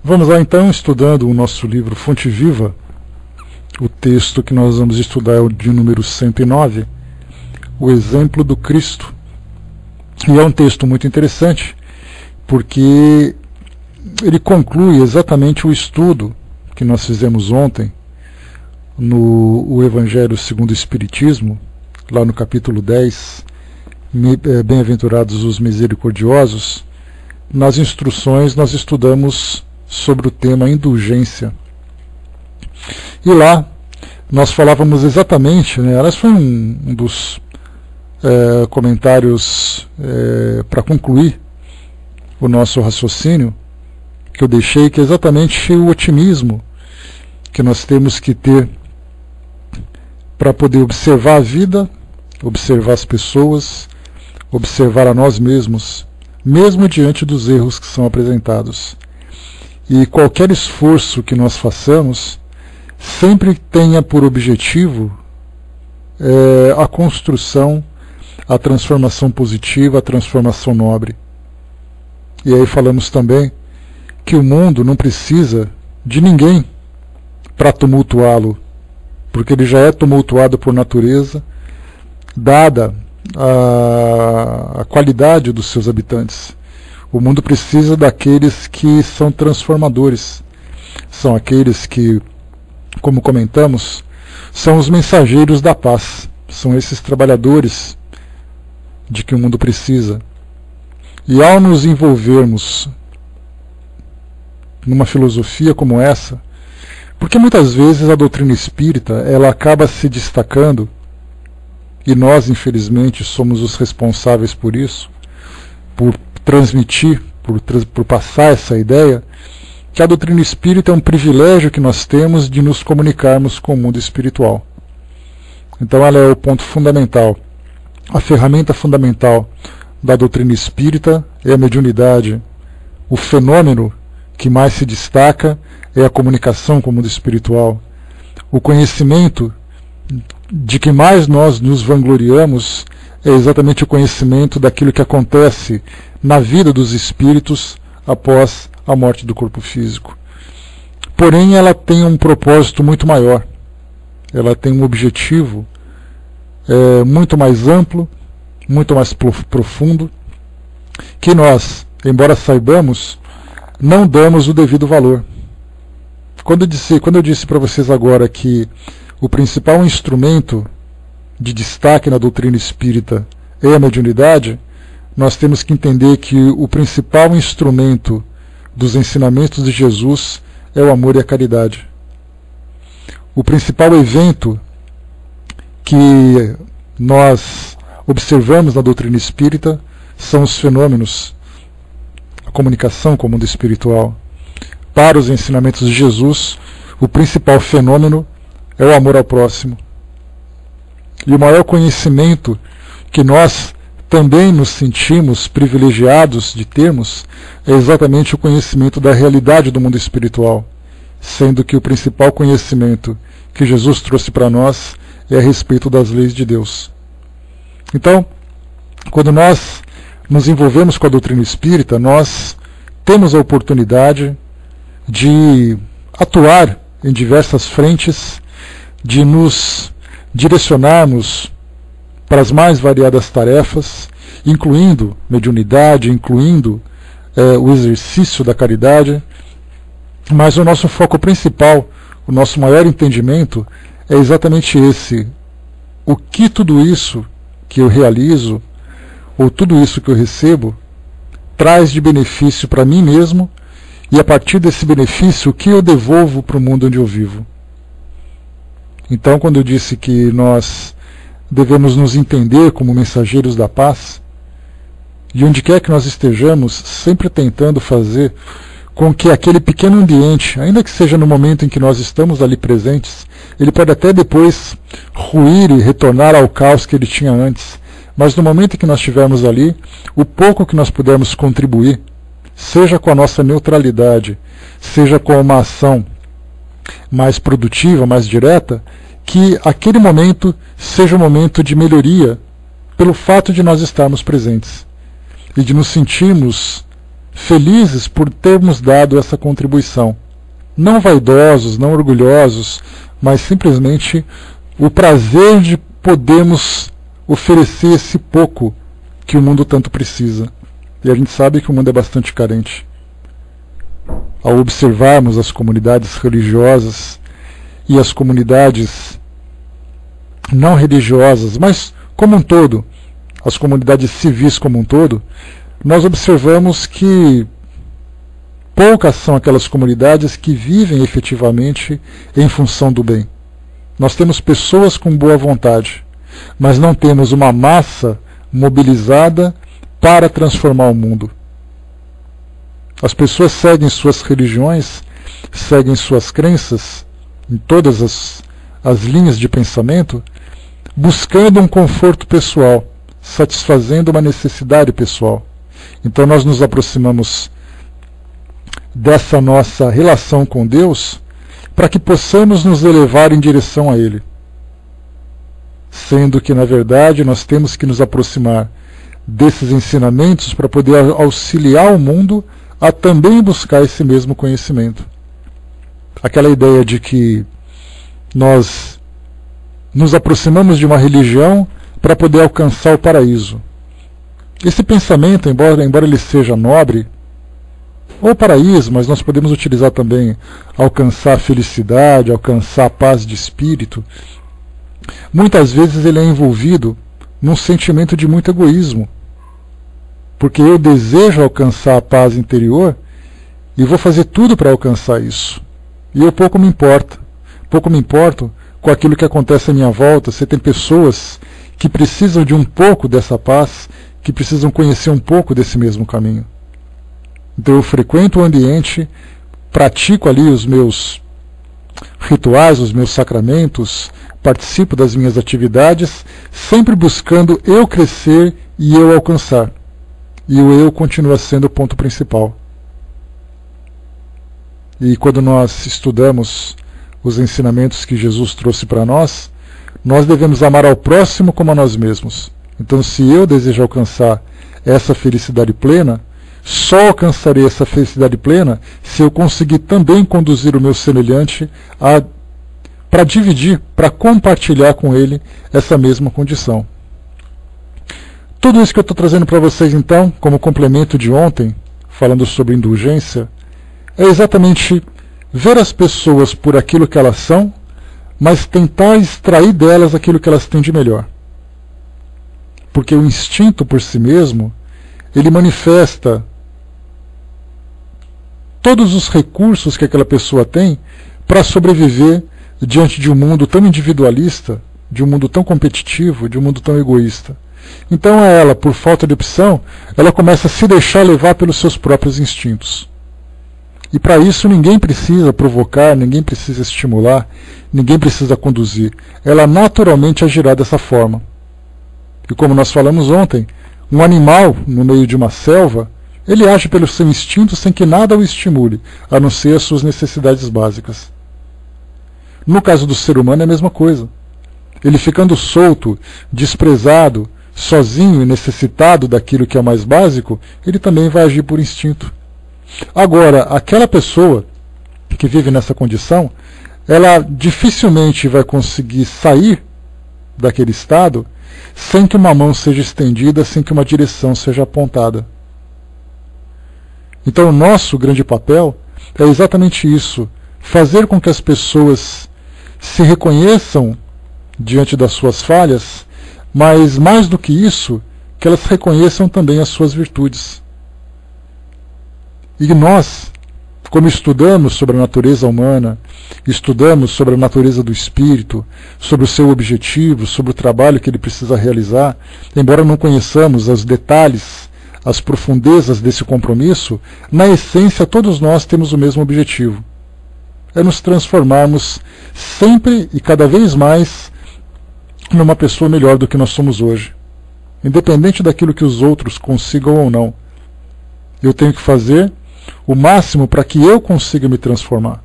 Vamos lá então, estudando o nosso livro Fonte Viva. O texto que nós vamos estudar é o de número 109, o exemplo do Cristo. E é um texto muito interessante, porque ele conclui exatamente o estudo que nós fizemos ontem no Evangelho segundo o Espiritismo, lá no capítulo 10, Bem-aventurados os misericordiosos. Nas instruções nós estudamos sobre o tema indulgência. E lá nós falávamos exatamente, aliás foi um dos comentários para concluir o nosso raciocínio, que eu deixei, que é exatamente o otimismo que nós temos que ter para poder observar a vida, observar as pessoas, observar a nós mesmos, mesmo diante dos erros que são apresentados. E qualquer esforço que nós façamos sempre tenha por objetivo a construção, a transformação positiva, a transformação nobre. E aí falamos também que o mundo não precisa de ninguém para tumultuá-lo, porque ele já é tumultuado por natureza, dada a qualidade dos seus habitantes. O mundo precisa daqueles que são transformadores, são aqueles que, como comentamos, são os mensageiros da paz, são esses trabalhadores de que o mundo precisa. E ao nos envolvermos numa filosofia como essa, porque muitas vezes a doutrina espírita ela acaba se destacando, e nós infelizmente somos os responsáveis por isso, por transmitir, por passar essa ideia, que a doutrina espírita é um privilégio que nós temos de nos comunicarmos com o mundo espiritual. Então ela é o ponto fundamental, a ferramenta fundamental da doutrina espírita é a mediunidade. O fenômeno que mais se destaca é a comunicação com o mundo espiritual. O conhecimento de que mais nós nos vangloriamos é exatamente o conhecimento daquilo que acontece na vida dos espíritos após a morte do corpo físico. Porém, ela tem um propósito muito maior. Ela tem um objetivo muito mais amplo, muito mais profundo, que nós, embora saibamos, não damos o devido valor. Quando eu disse para vocês agora que o principal instrumento de destaque na doutrina espírita é a mediunidade, nós temos que entender que o principal instrumento dos ensinamentos de Jesus é o amor e a caridade. O principal evento que nós observamos na doutrina espírita são os fenômenos, a comunicação com o mundo espiritual. Para os ensinamentos de Jesus, o principal fenômeno é o amor ao próximo. E o maior conhecimento que nós também nos sentimos privilegiados de termos é exatamente o conhecimento da realidade do mundo espiritual, sendo que o principal conhecimento que Jesus trouxe para nós é a respeito das leis de Deus. Então, quando nós nos envolvemos com a doutrina espírita, nós temos a oportunidade de atuar em diversas frentes, de nos direcionarmos para as mais variadas tarefas, incluindo mediunidade, incluindo o exercício da caridade, mas o nosso foco principal, o nosso maior entendimento é exatamente esse: o que tudo isso que eu realizo, ou tudo isso que eu recebo, traz de benefício para mim mesmo, e a partir desse benefício, o que eu devolvo para o mundo onde eu vivo. Então, quando eu disse que nós devemos nos entender como mensageiros da paz, e onde quer que nós estejamos, sempre tentando fazer com que aquele pequeno ambiente, ainda que seja no momento em que nós estamos ali presentes, ele pode até depois ruir e retornar ao caos que ele tinha antes, mas no momento em que nós estivermos ali, o pouco que nós pudermos contribuir, seja com a nossa neutralidade, seja com uma ação mais produtiva, mais direta, que aquele momento seja um momento de melhoria pelo fato de nós estarmos presentes e de nos sentirmos felizes por termos dado essa contribuição. Não vaidosos, não orgulhosos, mas simplesmente o prazer de podermos oferecer esse pouco que o mundo tanto precisa. E a gente sabe que o mundo é bastante carente. Ao observarmos as comunidades religiosas e as comunidades não religiosas, mas como um todo, as comunidades civis como um todo, nós observamos que poucas são aquelas comunidades que vivem efetivamente em função do bem. Nós temos pessoas com boa vontade, mas não temos uma massa mobilizada para transformar o mundo. As pessoas seguem suas religiões, seguem suas crenças, em todas as linhas de pensamento, buscando um conforto pessoal, satisfazendo uma necessidade pessoal. Então nós nos aproximamos dessa nossa relação com Deus para que possamos nos elevar em direção a Ele. Sendo que, na verdade, nós temos que nos aproximar desses ensinamentos para poder auxiliar o mundo a também buscar esse mesmo conhecimento. Aquela ideia de que nós nos aproximamos de uma religião para poder alcançar o paraíso. Esse pensamento, embora ele seja nobre, ou paraíso, mas nós podemos utilizar também alcançar a felicidade, alcançar a paz de espírito, muitas vezes ele é envolvido num sentimento de muito egoísmo. Porque eu desejo alcançar a paz interior e vou fazer tudo para alcançar isso. E eu pouco me importo com aquilo que acontece à minha volta. Você tem pessoas que precisam de um pouco dessa paz, que precisam conhecer um pouco desse mesmo caminho. Então eu frequento o ambiente, pratico ali os meus rituais, os meus sacramentos, participo das minhas atividades, sempre buscando eu crescer e eu alcançar. E o eu continua sendo o ponto principal. E quando nós estudamos os ensinamentos que Jesus trouxe para nós, nós devemos amar ao próximo como a nós mesmos. Então, se eu desejo alcançar essa felicidade plena, só alcançarei essa felicidade plena se eu conseguir também conduzir o meu semelhante para dividir, para compartilhar com ele essa mesma condição. Tudo isso que eu estou trazendo para vocês, então, como complemento de ontem, falando sobre indulgência, é exatamente ver as pessoas por aquilo que elas são, mas tentar extrair delas aquilo que elas têm de melhor. Porque o instinto por si mesmo, ele manifesta todos os recursos que aquela pessoa tem para sobreviver diante de um mundo tão individualista, de um mundo tão competitivo, de um mundo tão egoísta. Então ela, por falta de opção, ela começa a se deixar levar pelos seus próprios instintos. E para isso ninguém precisa provocar, ninguém precisa estimular, ninguém precisa conduzir. Ela naturalmente agirá dessa forma. E como nós falamos ontem, um animal no meio de uma selva, ele age pelo seu instinto sem que nada o estimule, a não ser as suas necessidades básicas. No caso do ser humano é a mesma coisa. Ele ficando solto, desprezado, sozinho e necessitado daquilo que é o mais básico, ele também vai agir por instinto. Agora, aquela pessoa que vive nessa condição, ela dificilmente vai conseguir sair daquele estado sem que uma mão seja estendida, sem que uma direção seja apontada. Então o nosso grande papel é exatamente isso, fazer com que as pessoas se reconheçam diante das suas falhas, mas mais do que isso, que elas reconheçam também as suas virtudes. E nós, como estudamos sobre a natureza humana, estudamos sobre a natureza do espírito, sobre o seu objetivo, sobre o trabalho que ele precisa realizar, embora não conheçamos os detalhes, as profundezas desse compromisso, na essência todos nós temos o mesmo objetivo. É nos transformarmos sempre e cada vez mais numa pessoa melhor do que nós somos hoje. Independente daquilo que os outros consigam ou não. Eu tenho que fazer o máximo para que eu consiga me transformar.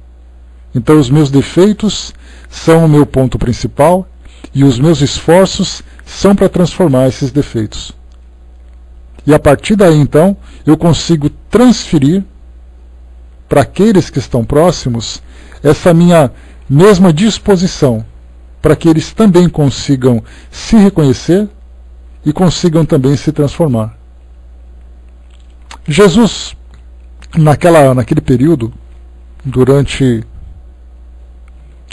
Então os meus defeitos são o meu ponto principal e os meus esforços são para transformar esses defeitos. E a partir daí então, eu consigo transferir para aqueles que estão próximos essa minha mesma disposição, para que eles também consigam se reconhecer e consigam também se transformar. Jesus, naquele período, durante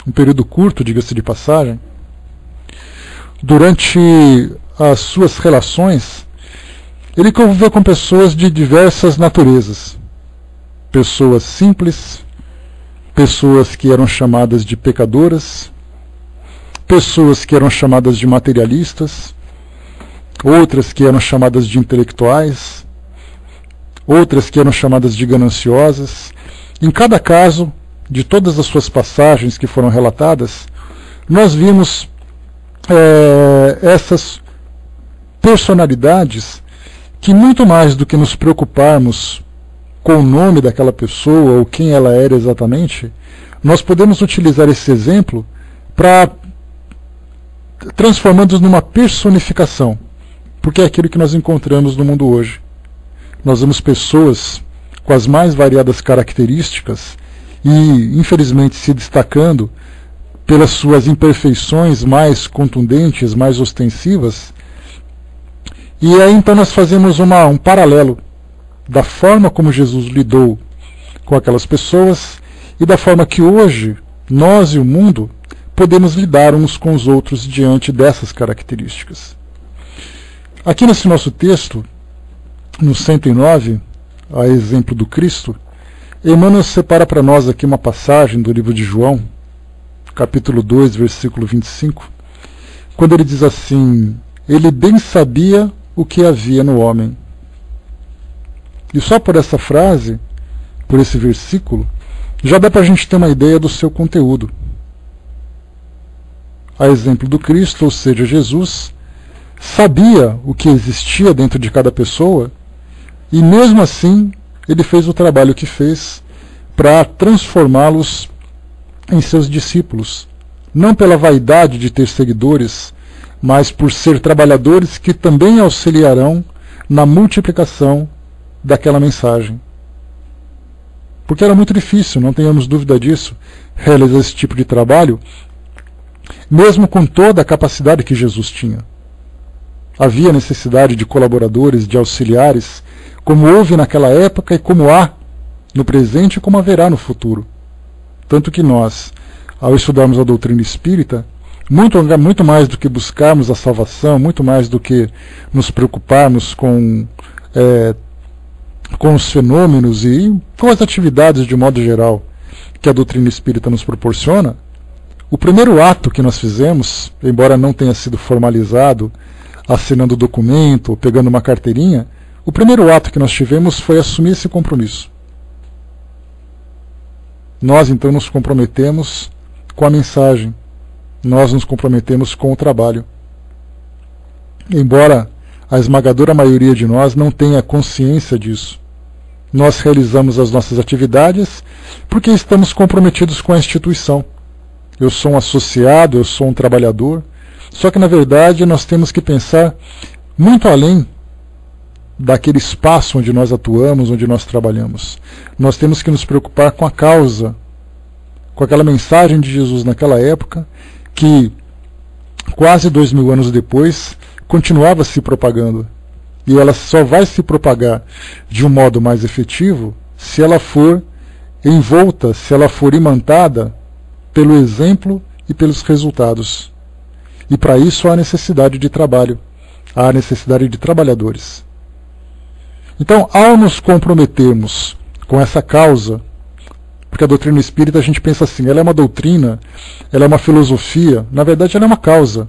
um período curto, diga-se de passagem, durante as suas relações, ele conviveu com pessoas de diversas naturezas. Pessoas simples, pessoas que eram chamadas de pecadoras, pessoas que eram chamadas de materialistas, outras que eram chamadas de intelectuais, outras que eram chamadas de gananciosas. Em cada caso, de todas as suas passagens que foram relatadas, nós vimos essas personalidades que, muito mais do que nos preocuparmos com o nome daquela pessoa ou quem ela era exatamente, nós podemos utilizar esse exemplo para transformando-os numa personificação, porque é aquilo que nós encontramos no mundo hoje. Nós vemos pessoas com as mais variadas características e, infelizmente, se destacando pelas suas imperfeições mais contundentes, mais ostensivas. E aí então nós fazemos um paralelo da forma como Jesus lidou com aquelas pessoas e da forma que hoje nós e o mundo podemos lidar uns com os outros diante dessas características. Aqui nesse nosso texto, no 109, a exemplo do Cristo, Emmanuel separa para nós aqui uma passagem do livro de João, capítulo 2, versículo 25, quando ele diz assim: ele bem sabia o que havia no homem. E só por essa frase, por esse versículo, já dá para a gente ter uma ideia do seu conteúdo. A exemplo do Cristo, ou seja, Jesus, sabia o que existia dentro de cada pessoa e mesmo assim ele fez o trabalho que fez para transformá-los em seus discípulos, não pela vaidade de ter seguidores, mas por ser trabalhadores que também auxiliarão na multiplicação daquela mensagem. Porque era muito difícil, não tenhamos dúvida disso, realizar esse tipo de trabalho, mesmo com toda a capacidade que Jesus tinha. Havia necessidade de colaboradores, de auxiliares, como houve naquela época e como há no presente e como haverá no futuro. Tanto que nós, ao estudarmos a doutrina espírita, muito mais do que buscarmos a salvação, muito mais do que nos preocuparmos com os fenômenos e com as atividades de modo geral que a doutrina espírita nos proporciona, o primeiro ato que nós fizemos, embora não tenha sido formalizado, assinando documento ou pegando uma carteirinha, o primeiro ato que nós tivemos foi assumir esse compromisso. Nós então nos comprometemos com a mensagem, nós nos comprometemos com o trabalho. Embora a esmagadora maioria de nós não tenha consciência disso, nós realizamos as nossas atividades porque estamos comprometidos com a instituição. Eu sou um associado, eu sou um trabalhador, só que na verdade nós temos que pensar muito além daquele espaço onde nós atuamos, onde nós trabalhamos. Nós temos que nos preocupar com a causa, com aquela mensagem de Jesus naquela época, que quase 2000 anos depois continuava se propagando. E ela só vai se propagar de um modo mais efetivo se ela for envolta, se ela for imantada pelo exemplo e pelos resultados. E para isso há necessidade de trabalho, há necessidade de trabalhadores. Então, ao nos comprometermos com essa causa, porque a doutrina espírita a gente pensa assim, ela é uma doutrina, ela é uma filosofia, na verdade ela é uma causa.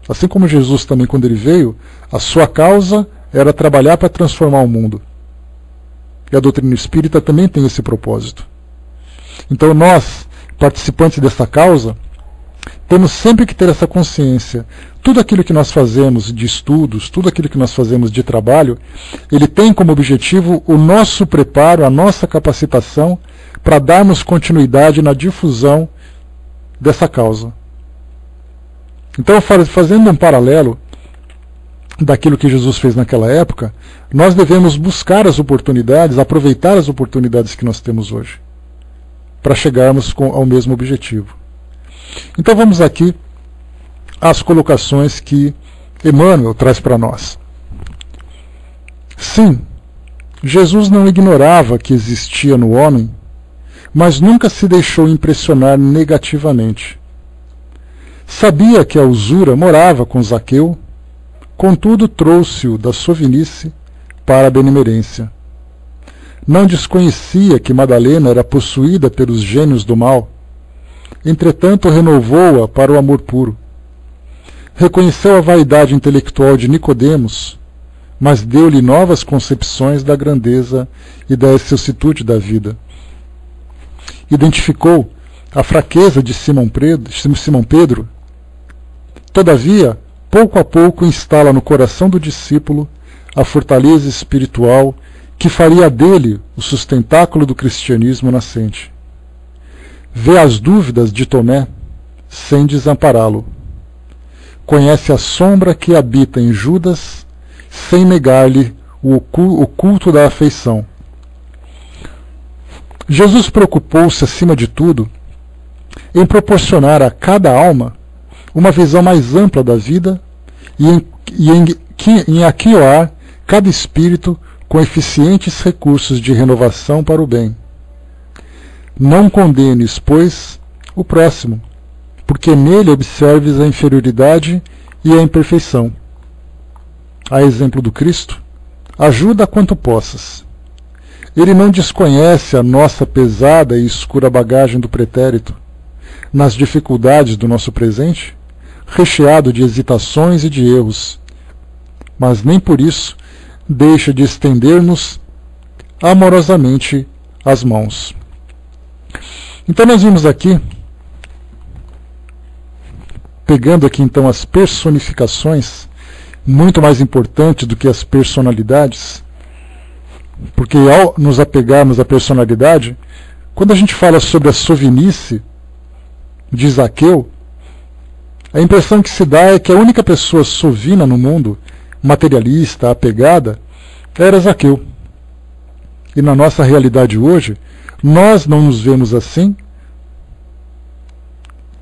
Assim como Jesus também, quando ele veio, a sua causa era trabalhar para transformar o mundo. E a doutrina espírita também tem esse propósito. Então nós, participantes dessa causa, temos sempre que ter essa consciência. Tudo aquilo que nós fazemos de estudos, tudo aquilo que nós fazemos de trabalho, ele tem como objetivo o nosso preparo, a nossa capacitação para darmos continuidade na difusão dessa causa. Então, fazendo um paralelo, daquilo que Jesus fez naquela época, nós devemos buscar as oportunidades, aproveitar as oportunidades que nós temos hoje, para chegarmos ao mesmo objetivo. Então vamos aqui às colocações que Emmanuel traz para nós. Sim, Jesus não ignorava que existia no homem, mas nunca se deixou impressionar negativamente. Sabia que a usura morava com Zaqueu, contudo trouxe-o da sovinice para a benemerência. Não desconhecia que Madalena era possuída pelos gênios do mal, entretanto renovou-a para o amor puro. Reconheceu a vaidade intelectual de Nicodemos, mas deu-lhe novas concepções da grandeza e da excelsitude da vida. Identificou a fraqueza de Simão Pedro, todavia, pouco a pouco instala no coração do discípulo a fortaleza espiritual que faria dele o sustentáculo do cristianismo nascente. Vê as dúvidas de Tomé sem desampará-lo. Conhece a sombra que habita em Judas sem negar-lhe o culto da afeição. Jesus preocupou-se, acima de tudo, em proporcionar a cada alma uma visão mais ampla da vida e em aquioar cada espírito com eficientes recursos de renovação para o bem. Não condenes, pois, o próximo, porque nele observes a inferioridade e a imperfeição. A exemplo do Cristo, ajuda quanto possas. Ele não desconhece a nossa pesada e escura bagagem do pretérito, nas dificuldades do nosso presente, recheado de hesitações e de erros, mas nem por isso deixa de estender-nos amorosamente as mãos. Então nós vimos aqui, pegando aqui então as personificações, muito mais importante do que as personalidades, porque ao nos apegarmos à personalidade, quando a gente fala sobre a sovinice de Zaqueu, a impressão que se dá é que a única pessoa sovina no mundo, materialista, apegada, era Zaqueu. E na nossa realidade hoje, nós não nos vemos assim,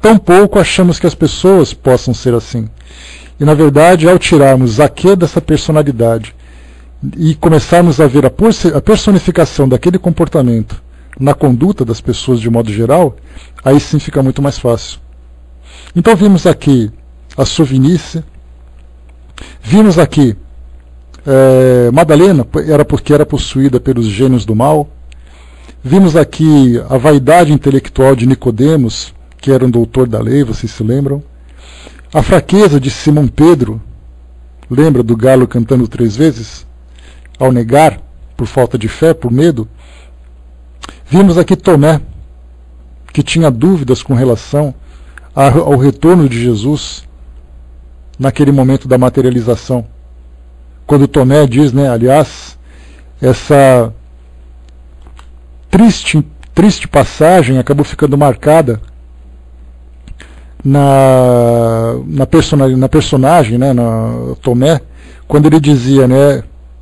tampouco achamos que as pessoas possam ser assim. E na verdade, ao tirarmos Zaqueu dessa personalidade e começarmos a ver a personificação daquele comportamento na conduta das pessoas de modo geral, aí sim fica muito mais fácil. Então vimos aqui a sovinice, vimos aqui Madalena, era porque era possuída pelos gênios do mal, vimos aqui a vaidade intelectual de Nicodemos, que era um doutor da lei, vocês se lembram? A fraqueza de Simão Pedro, lembra do galo cantando 3 vezes? Ao negar, por falta de fé, por medo. Vimos aqui Tomé, que tinha dúvidas com relação ao retorno de Jesus naquele momento da materialização. Quando Tomé diz, aliás, essa triste passagem acabou ficando marcada na personagem, na Tomé, quando ele dizia,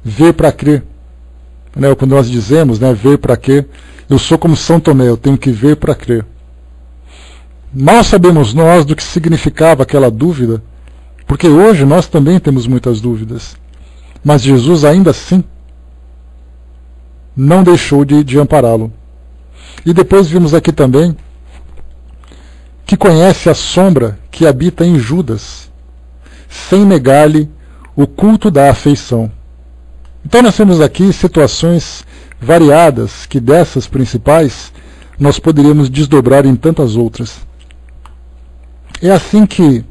ver para crer. Quando nós dizemos, ver para crer, eu sou como São Tomé, eu tenho que ver para crer. Mal sabemos nós do que significava aquela dúvida, porque hoje nós também temos muitas dúvidas. Mas Jesus ainda assim não deixou de ampará-lo. E depois vimos aqui também que conhece a sombra que habita em Judas, sem negar-lhe o culto da afeição. Então nós temos aqui situações variadas, que dessas principais nós poderíamos desdobrar em tantas outras. É assim que,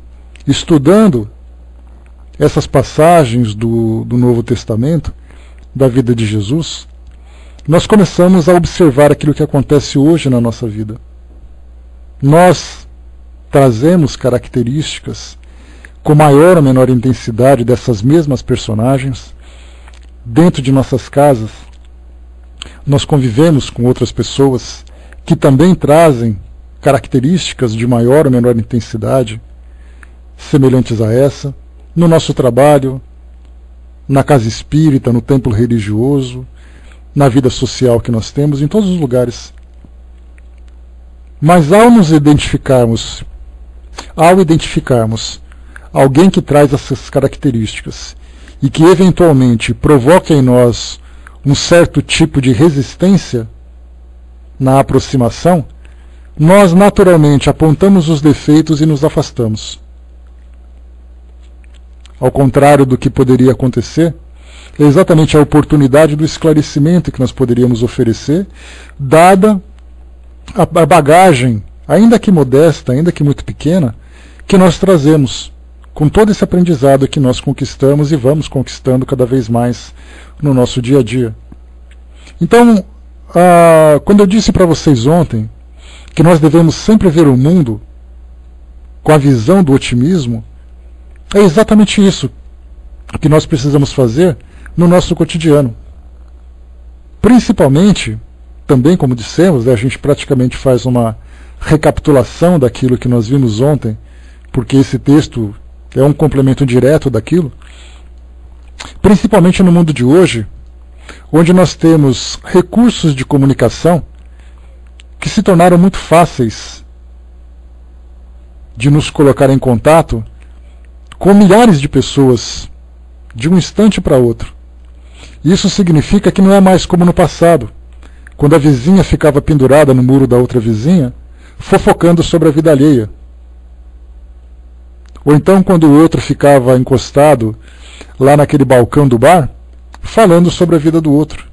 estudando essas passagens do Novo Testamento, da vida de Jesus, nós começamos a observar aquilo que acontece hoje na nossa vida. Nós trazemos características com maior ou menor intensidade dessas mesmas personagens. Dentro de nossas casas, nós convivemos com outras pessoas que também trazem características de maior ou menor intensidade, semelhantes a essa. No nosso trabalho, na casa espírita, no templo religioso, na vida social que nós temos, em todos os lugares. Mas ao identificarmos alguém que traz essas características e que eventualmente provoca em nós um certo tipo de resistência na aproximação, nós naturalmente apontamos os defeitos e nos afastamos. Ao contrário do que poderia acontecer, é exatamente a oportunidade do esclarecimento que nós poderíamos oferecer, dada a bagagem, ainda que modesta, ainda que muito pequena, que nós trazemos, com todo esse aprendizado que nós conquistamos e vamos conquistando cada vez mais no nosso dia a dia. Então, quando eu disse para vocês ontem que nós devemos sempre ver o mundo com a visão do otimismo, é exatamente isso que nós precisamos fazer no nosso cotidiano. Principalmente, também como dissemos, a gente praticamente faz uma recapitulação daquilo que nós vimos ontem, porque esse texto é um complemento direto daquilo. Principalmente no mundo de hoje, onde nós temos recursos de comunicação que se tornaram muito fáceis de nos colocar em contato com milhares de pessoas de um instante para outro. Isso significa que não é mais como no passado, quando a vizinha ficava pendurada no muro da outra vizinha, fofocando sobre a vida alheia. Ou então quando o outro ficava encostado lá naquele balcão do bar, falando sobre a vida do outro.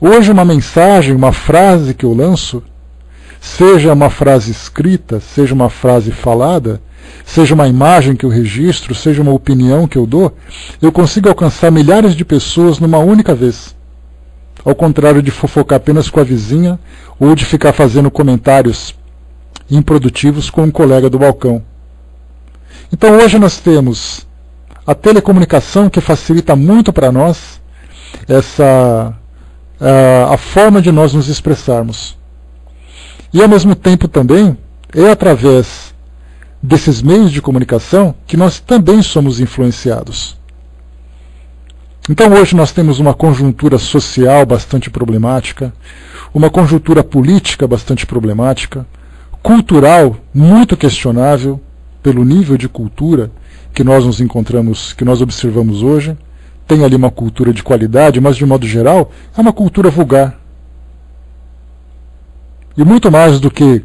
Hoje uma mensagem, uma frase que eu lanço, seja uma frase escrita, seja uma frase falada, seja uma imagem que eu registro, seja uma opinião que eu dou, eu consigo alcançar milhares de pessoas numa única vez. Ao contrário de fofocar apenas com a vizinha ou de ficar fazendo comentários improdutivos com um colega do balcão. Então hoje nós temos a telecomunicação que facilita muito para nós a forma de nós nos expressarmos. E ao mesmo tempo também é através desses meios de comunicação que nós também somos influenciados. Então hoje nós temos uma conjuntura social bastante problemática, uma conjuntura política bastante problemática, cultural muito questionável pelo nível de cultura que nós nos encontramos, que nós observamos hoje. Tem ali uma cultura de qualidade, mas de modo geral é uma cultura vulgar. E muito mais do que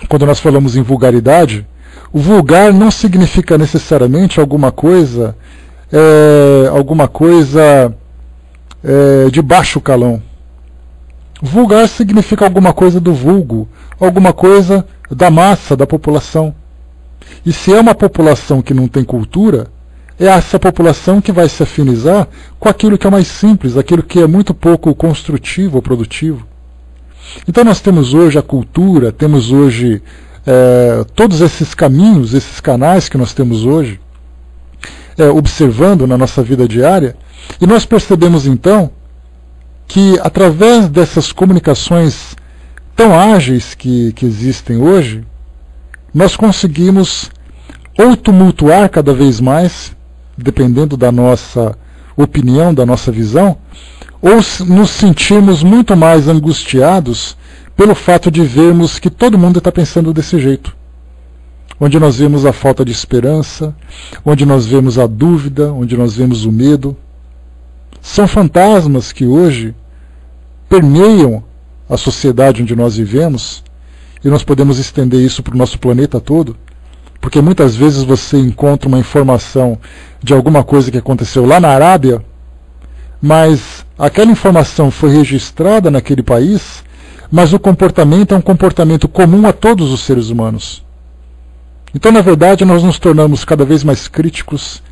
quando nós falamos em vulgaridade, o vulgar não significa necessariamente alguma coisa de baixo calão. Vulgar significa alguma coisa do vulgo, alguma coisa da massa, da população. E se é uma população que não tem cultura, é essa população que vai se afinizar com aquilo que é mais simples, aquilo que é muito pouco construtivo ou produtivo. Então nós temos hoje a cultura, temos hoje todos esses caminhos, esses canais que nós temos hoje, observando na nossa vida diária, e nós percebemos então que através dessas comunicações tão ágeis que existem hoje, nós conseguimos ou tumultuar cada vez mais, dependendo da nossa opinião, da nossa visão, ou nos sentirmos muito mais angustiados pelo fato de vermos que todo mundo está pensando desse jeito. Onde nós vemos a falta de esperança, onde nós vemos a dúvida, onde nós vemos o medo. São fantasmas que hoje permeiam a sociedade onde nós vivemos, e nós podemos estender isso para o nosso planeta todo, porque muitas vezes você encontra uma informação de alguma coisa que aconteceu lá na Arábia, mas aquela informação foi registrada naquele país, mas o comportamento é um comportamento comum a todos os seres humanos. Então, na verdade, nós nos tornamos cada vez mais críticos,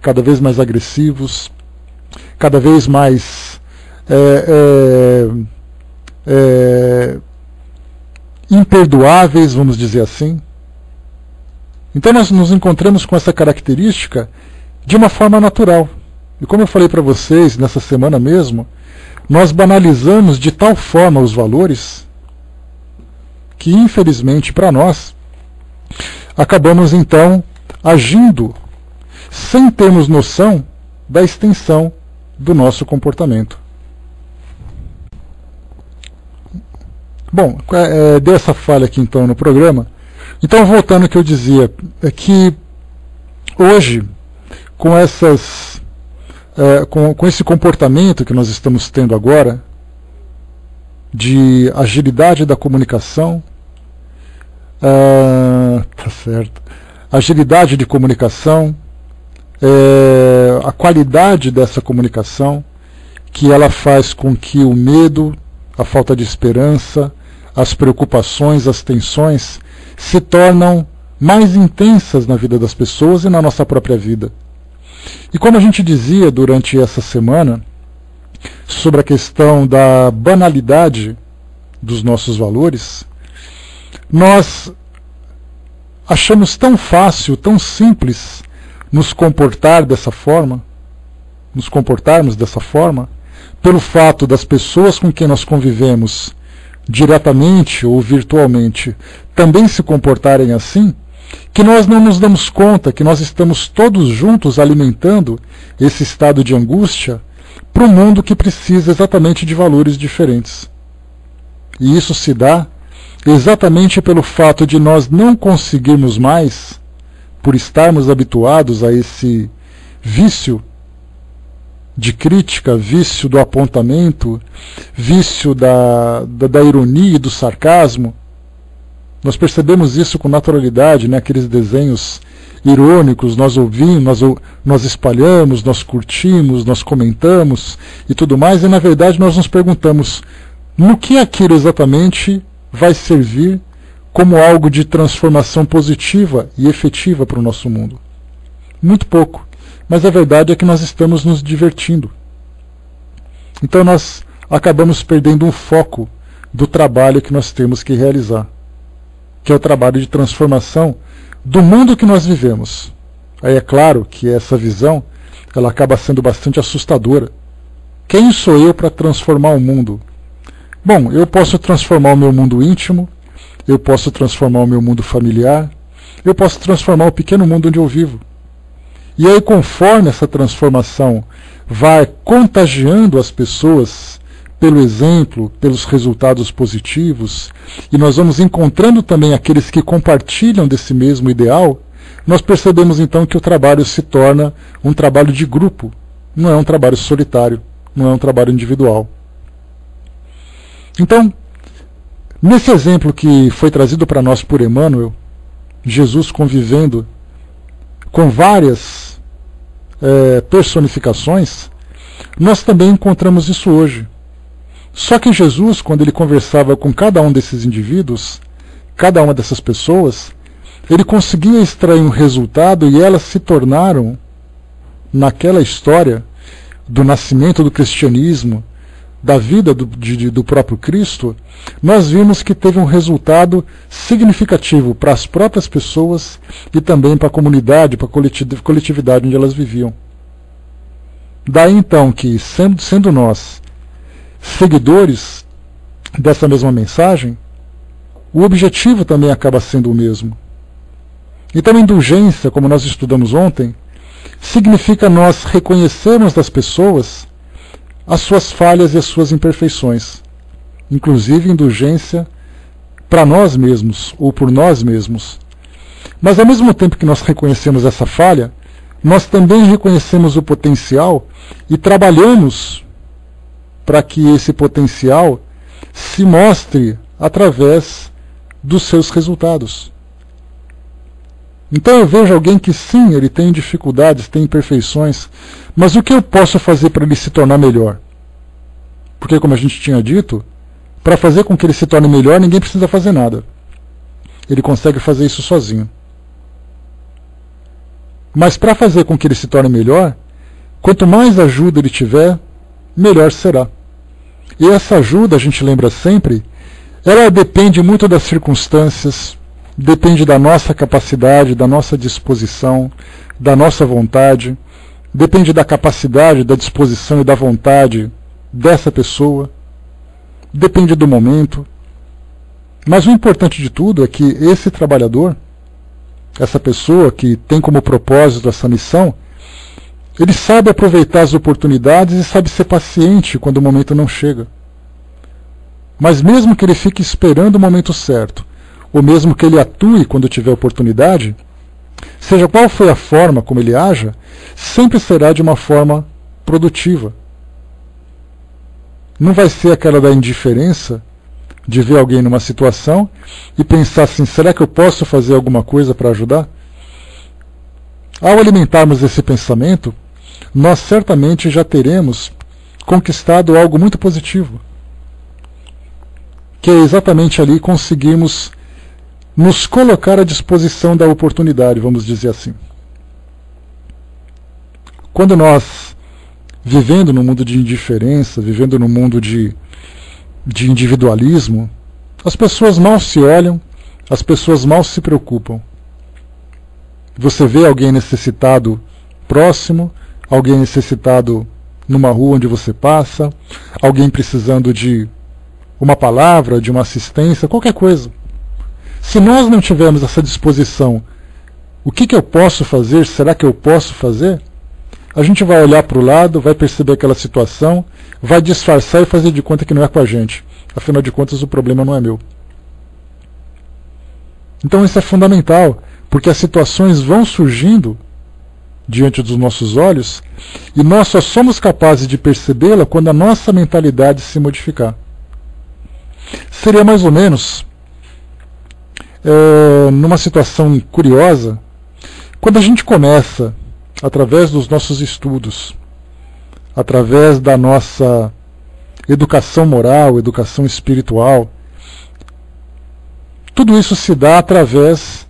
cada vez mais agressivos, cada vez mais imperdoáveis, vamos dizer assim. Então nós nos encontramos com essa característica de uma forma natural. E como eu falei para vocês nessa semana mesmo, nós banalizamos de tal forma os valores que, infelizmente para nós, acabamos então agindo sem termos noção da extensão do nosso comportamento. Bom, deu essa falha aqui então no programa. Então, voltando ao que eu dizia, é que hoje, com esse comportamento que nós estamos tendo agora, de agilidade da comunicação, tá certo, agilidade de comunicação, a qualidade dessa comunicação, que ela faz com que o medo, a falta de esperança, as preocupações, as tensões se tornam mais intensas na vida das pessoas e na nossa própria vida. E como a gente dizia durante essa semana, sobre a questão da banalidade dos nossos valores, nós achamos tão fácil, tão simples nos comportarmos dessa forma, pelo fato das pessoas com quem nós convivemos diretamente ou virtualmente também se comportarem assim, que nós não nos damos conta que nós estamos todos juntos alimentando esse estado de angústia para um mundo que precisa exatamente de valores diferentes. E isso se dá exatamente pelo fato de nós não conseguirmos mais, por estarmos habituados a esse vício de crítica, vício do apontamento, vício da ironia e do sarcasmo. Nós percebemos isso com naturalidade, né? Aqueles desenhos irônicos, nós ouvimos, nós espalhamos, nós curtimos, nós comentamos e tudo mais, e na verdade nós nos perguntamos no que aquilo exatamente vai servir como algo de transformação positiva e efetiva para o nosso mundo. Muito pouco. Mas a verdade é que nós estamos nos divertindo. Então nós acabamos perdendo um foco do trabalho que nós temos que realizar, que é o trabalho de transformação do mundo que nós vivemos. Aí é claro que essa visão ela acaba sendo bastante assustadora. Quem sou eu para transformar o mundo? Bom, eu posso transformar o meu mundo íntimo, eu posso transformar o meu mundo familiar, eu posso transformar o pequeno mundo onde eu vivo. E aí, conforme essa transformação vai contagiando as pessoas pelo exemplo, pelos resultados positivos, e nós vamos encontrando também aqueles que compartilham desse mesmo ideal, nós percebemos então que o trabalho se torna um trabalho de grupo, não é um trabalho solitário, não é um trabalho individual. Então, nesse exemplo que foi trazido para nós por Emmanuel, Jesus convivendo com várias personificações, nós também encontramos isso hoje. Só que Jesus, quando ele conversava com cada um desses indivíduos, cada uma dessas pessoas, ele conseguia extrair um resultado e elas se tornaram, naquela história do nascimento do cristianismo, da vida do próprio Cristo, nós vimos que teve um resultado significativo para as próprias pessoas e também para a comunidade, para a coletividade onde elas viviam. Daí então que, sendo nós seguidores dessa mesma mensagem, o objetivo também acaba sendo o mesmo. Então a indulgência, como nós estudamos ontem, significa nós reconhecermos das pessoas as suas falhas e as suas imperfeições, inclusive indulgência para nós mesmos ou por nós mesmos. Mas ao mesmo tempo que nós reconhecemos essa falha, nós também reconhecemos o potencial e trabalhamos para que esse potencial se mostre através dos seus resultados. Então eu vejo alguém que sim, ele tem dificuldades, tem imperfeições, mas o que eu posso fazer para ele se tornar melhor? Porque, como a gente tinha dito, para fazer com que ele se torne melhor, ninguém precisa fazer nada. Ele consegue fazer isso sozinho. Mas para fazer com que ele se torne melhor, quanto mais ajuda ele tiver, melhor será. E essa ajuda, a gente lembra sempre, ela depende muito das circunstâncias, depende da nossa capacidade, da nossa disposição, da nossa vontade, depende da capacidade, da disposição e da vontade dessa pessoa, depende do momento. Mas o importante de tudo é que esse trabalhador, essa pessoa que tem como propósito essa missão, Ele sabe aproveitar as oportunidades e sabe ser paciente quando o momento não chega. Mas mesmo que ele fique esperando o momento certo, ou mesmo que ele atue quando tiver oportunidade, seja qual for a forma como ele haja, sempre será de uma forma produtiva. Não vai ser aquela da indiferença, de ver alguém numa situação e pensar assim, será que eu posso fazer alguma coisa para ajudar? Ao alimentarmos esse pensamento, nós certamente já teremos conquistado algo muito positivo, que é exatamente ali conseguirmos nos colocar à disposição da oportunidade, vamos dizer assim. Quando nós, vivendo no mundo de indiferença, vivendo no mundo de individualismo, as pessoas mal se olham, as pessoas mal se preocupam. Você vê alguém necessitado próximo, alguém necessitado numa rua onde você passa, alguém precisando de uma palavra, de uma assistência, qualquer coisa. Se nós não tivermos essa disposição, o que eu posso fazer? Será que eu posso fazer? A gente vai olhar para o lado, vai perceber aquela situação, vai disfarçar e fazer de conta que não é com a gente. Afinal de contas, o problema não é meu. Então isso é fundamental, porque as situações vão surgindo diante dos nossos olhos e nós só somos capazes de percebê-la quando a nossa mentalidade se modificar. Seria mais ou menos numa situação curiosa, quando a gente começa, através dos nossos estudos, através da nossa educação moral, educação espiritual, tudo isso se dá através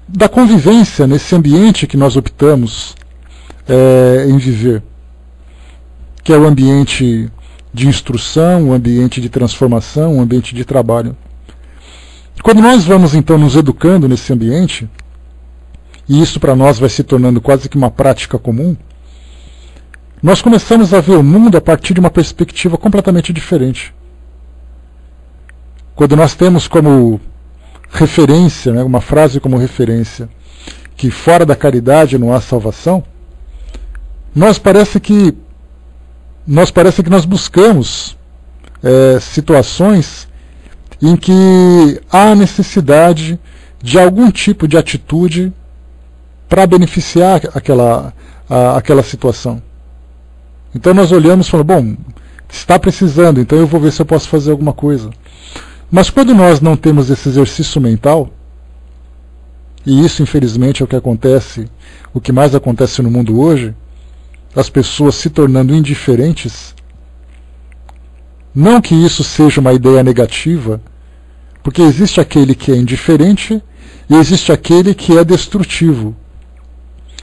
da convivência nesse ambiente que nós optamos em viver, que é o ambiente de instrução, o ambiente de transformação, o ambiente de trabalho. Quando nós vamos então nos educando nesse ambiente, e isso para nós vai se tornando quase que uma prática comum, nós começamos a ver o mundo a partir de uma perspectiva completamente diferente. Quando nós temos como referência, né, uma frase como referência, que fora da caridade não há salvação, nós parece que nós buscamos situações em que há necessidade de algum tipo de atitude para beneficiar aquela situação. Então nós olhamos e falamos, bom, está precisando, então eu vou ver se eu posso fazer alguma coisa. Mas quando nós não temos esse exercício mental, e isso infelizmente é o que acontece, o que mais acontece no mundo hoje, as pessoas se tornando indiferentes, não que isso seja uma ideia negativa, porque existe aquele que é indiferente e existe aquele que é destrutivo.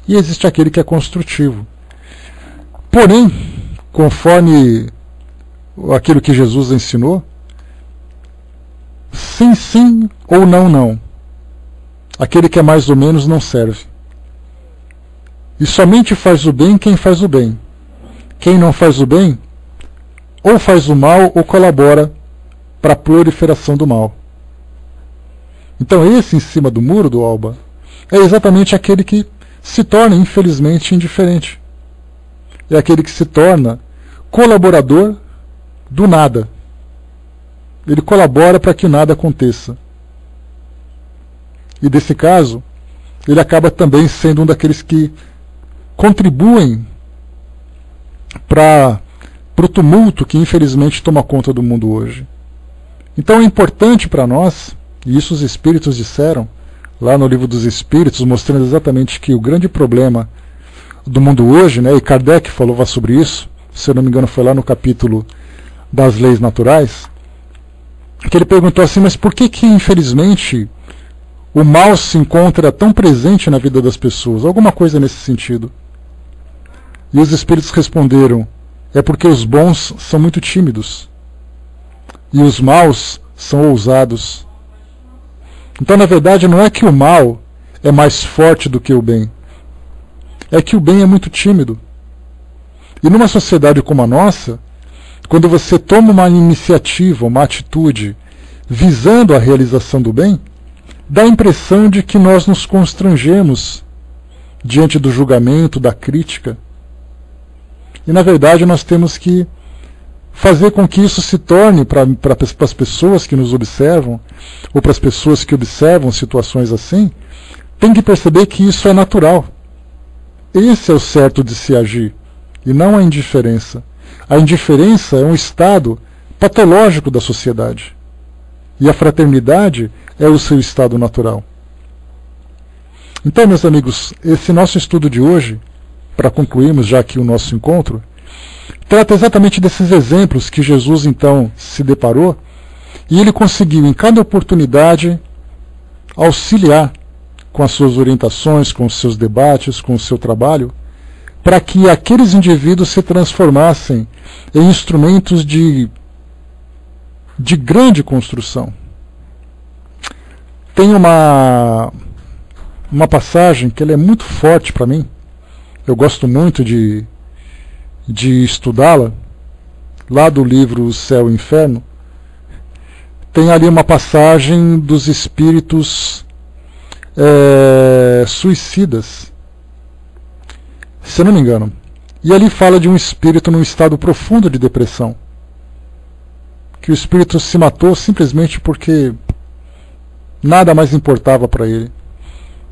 E existe aquele que é construtivo. Porém, conforme aquilo que Jesus ensinou, sim, sim ou não, não. Aquele que é mais ou menos não serve. E somente faz o bem quem faz o bem. Quem não faz o bem, ou faz o mal ou colabora para a proliferação do mal. Então esse em cima do muro do Alba é exatamente aquele que se torna infelizmente indiferente. É aquele que se torna colaborador do nada. Ele colabora para que nada aconteça. E desse caso, ele acaba também sendo um daqueles que contribuem para o tumulto que infelizmente toma conta do mundo hoje. Então é importante para nós, e isso os espíritos disseram lá no Livro dos Espíritos, mostrando exatamente que o grande problema do mundo hoje, né, e Kardec falava sobre isso, se eu não me engano foi lá no capítulo das leis naturais, que ele perguntou assim, mas por que infelizmente o mal se encontra tão presente na vida das pessoas? Alguma coisa nesse sentido. E os espíritos responderam, é porque os bons são muito tímidos e os maus são ousados. Então, na verdade, não é que o mal é mais forte do que o bem. É que o bem é muito tímido. E numa sociedade como a nossa, quando você toma uma iniciativa, uma atitude, visando a realização do bem, dá a impressão de que nós nos constrangemos diante do julgamento, da crítica. E na verdade nós temos que fazer com que isso se torne, para as pessoas que nos observam, ou para as pessoas que observam situações assim, tem que perceber que isso é natural. Esse é o certo de se agir, e não a indiferença. A indiferença é um estado patológico da sociedade. E a fraternidade é o seu estado natural. Então, meus amigos, esse nosso estudo de hoje, para concluirmos já aqui o nosso encontro, trata exatamente desses exemplos que Jesus então se deparou, e ele conseguiu em cada oportunidade auxiliar com as suas orientações, com os seus debates, com o seu trabalho, para que aqueles indivíduos se transformassem em instrumentos de grande construção. Tem uma passagem que ela é muito forte para mim, eu gosto muito de estudá-la, lá do livro O Céu e o Inferno. Tem ali uma passagem dos espíritos suicidas, se eu não me engano. E ali fala de um espírito num estado profundo de depressão, que o espírito se matou simplesmente porque nada mais importava para ele.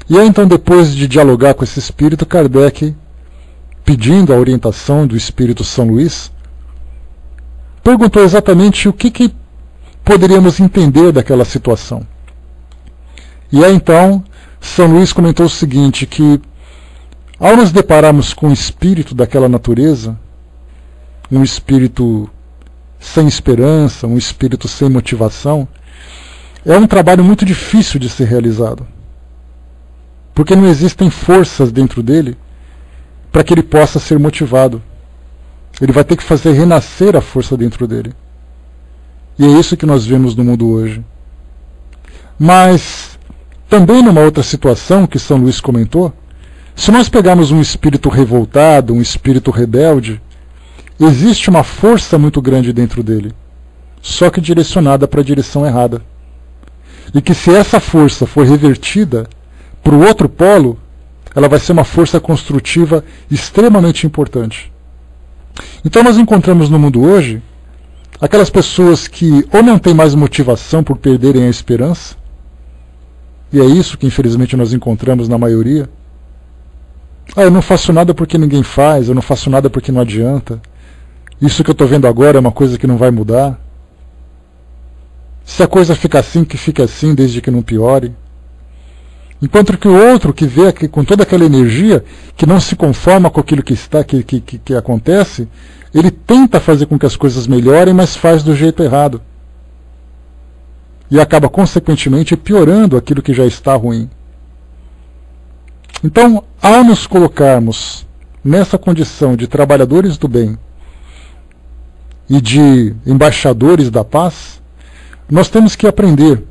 E aí então, depois de dialogar com esse espírito, Kardec, pedindo a orientação do espírito São Luís, perguntou exatamente o que poderíamos entender daquela situação. E aí então São Luís comentou o seguinte, que ao nos depararmos com um espírito daquela natureza, um espírito sem esperança, um espírito sem motivação, é um trabalho muito difícil de ser realizado, porque não existem forças dentro dele para que ele possa ser motivado. Ele vai ter que fazer renascer a força dentro dele. E é isso que nós vemos no mundo hoje. Mas também numa outra situação que São Luís comentou, se nós pegarmos um espírito revoltado, um espírito rebelde, existe uma força muito grande dentro dele, só que direcionada para a direção errada. E que se essa força for revertida para o outro polo, ela vai ser uma força construtiva extremamente importante. Então nós encontramos no mundo hoje aquelas pessoas que ou não têm mais motivação por perderem a esperança, e é isso que infelizmente nós encontramos na maioria. Eu não faço nada porque ninguém faz, eu não faço nada porque não adianta, isso que eu estou vendo agora é uma coisa que não vai mudar. Se a coisa fica assim, que fique assim, desde que não piore. Enquanto que o outro, que vê com toda aquela energia, que não se conforma com aquilo que acontece, ele tenta fazer com que as coisas melhorem, mas faz do jeito errado. E acaba, consequentemente, piorando aquilo que já está ruim. Então, ao nos colocarmos nessa condição de trabalhadores do bem e de embaixadores da paz, nós temos que aprender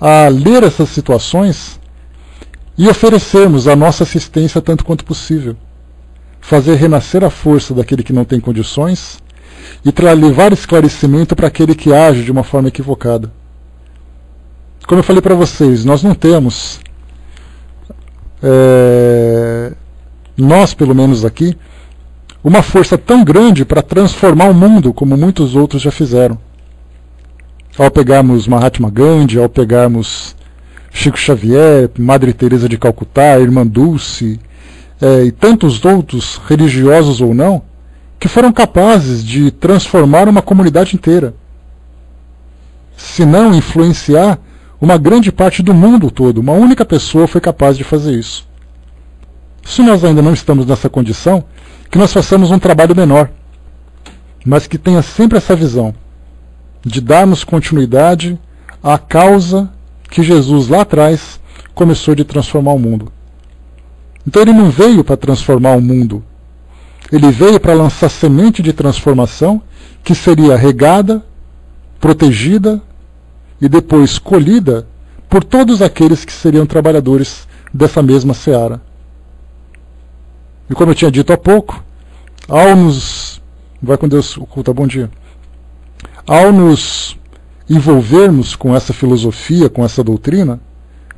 a ler essas situações e oferecermos a nossa assistência tanto quanto possível. Fazer renascer a força daquele que não tem condições e levar esclarecimento para aquele que age de uma forma equivocada. Como eu falei para vocês, nós não temos, nós pelo menos aqui, uma força tão grande para transformar o mundo como muitos outros já fizeram. Ao pegarmos Mahatma Gandhi, ao pegarmos Chico Xavier, Madre Teresa de Calcutá, Irmã Dulce, e tantos outros, religiosos ou não, que foram capazes de transformar uma comunidade inteira, se não influenciar uma grande parte do mundo todo. Uma única pessoa foi capaz de fazer isso. Se nós ainda não estamos nessa condição, que nós façamos um trabalho menor, mas que tenha sempre essa visão de darmos continuidade à causa que Jesus lá atrás começou de transformar o mundo. Então ele não veio para transformar o mundo, ele veio para lançar semente de transformação que seria regada, protegida e depois colhida por todos aqueles que seriam trabalhadores dessa mesma seara. E como eu tinha dito há pouco, ao nos... Vai com Deus, oculta, bom dia. Ao nos envolvermos com essa filosofia, com essa doutrina,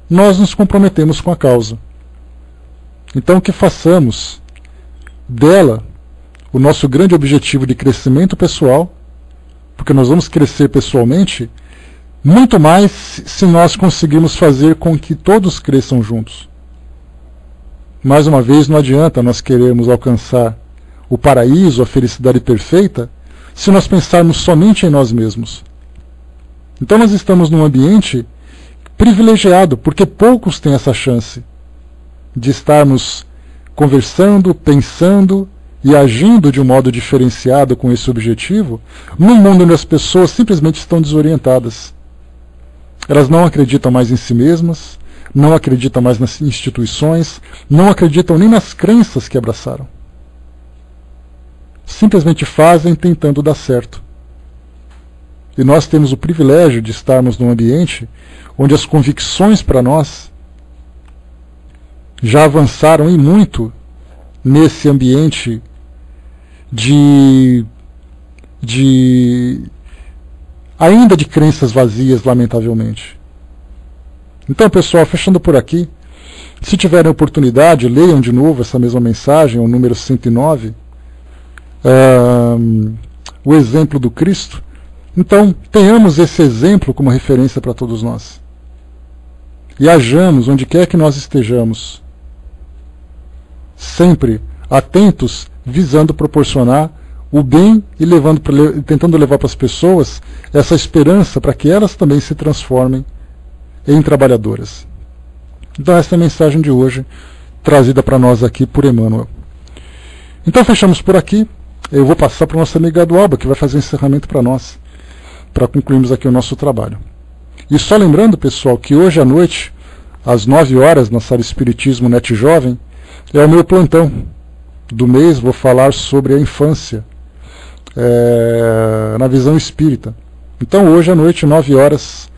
nós nos comprometemos com a causa. Então que façamos dela o nosso grande objetivo de crescimento pessoal, porque nós vamos crescer pessoalmente muito mais se nós conseguirmos fazer com que todos cresçam juntos. Mais uma vez, não adianta nós querermos alcançar o paraíso, a felicidade perfeita, se nós pensarmos somente em nós mesmos. Então nós estamos num ambiente privilegiado, porque poucos têm essa chance de estarmos conversando, pensando e agindo de um modo diferenciado com esse objetivo, num mundo onde as pessoas simplesmente estão desorientadas. Elas não acreditam mais em si mesmas, não acreditam mais nas instituições, não acreditam nem nas crenças que abraçaram. Simplesmente fazem tentando dar certo. E nós temos o privilégio de estarmos num ambiente onde as convicções para nós já avançaram e muito nesse ambiente ainda de crenças vazias, lamentavelmente. Então, pessoal, fechando por aqui, se tiverem oportunidade, leiam de novo essa mesma mensagem, o número 109, o exemplo do Cristo. Então, tenhamos esse exemplo como referência para todos nós. E hajamos onde quer que nós estejamos, sempre atentos, visando proporcionar o bem e tentando levar para as pessoas essa esperança para que elas também se transformem em trabalhadoras. Então essa é a mensagem de hoje, trazida para nós aqui por Emmanuel. Então fechamos por aqui. Eu vou passar para o nosso amigo Alba, que vai fazer o encerramento para nós, para concluirmos aqui o nosso trabalho. E só lembrando, pessoal, que hoje à noite, às 9 horas, na Sala Espiritismo Net Jovem, é o meu plantão do mês. Vou falar sobre a infância na visão espírita. Então hoje à noite, 9 horas,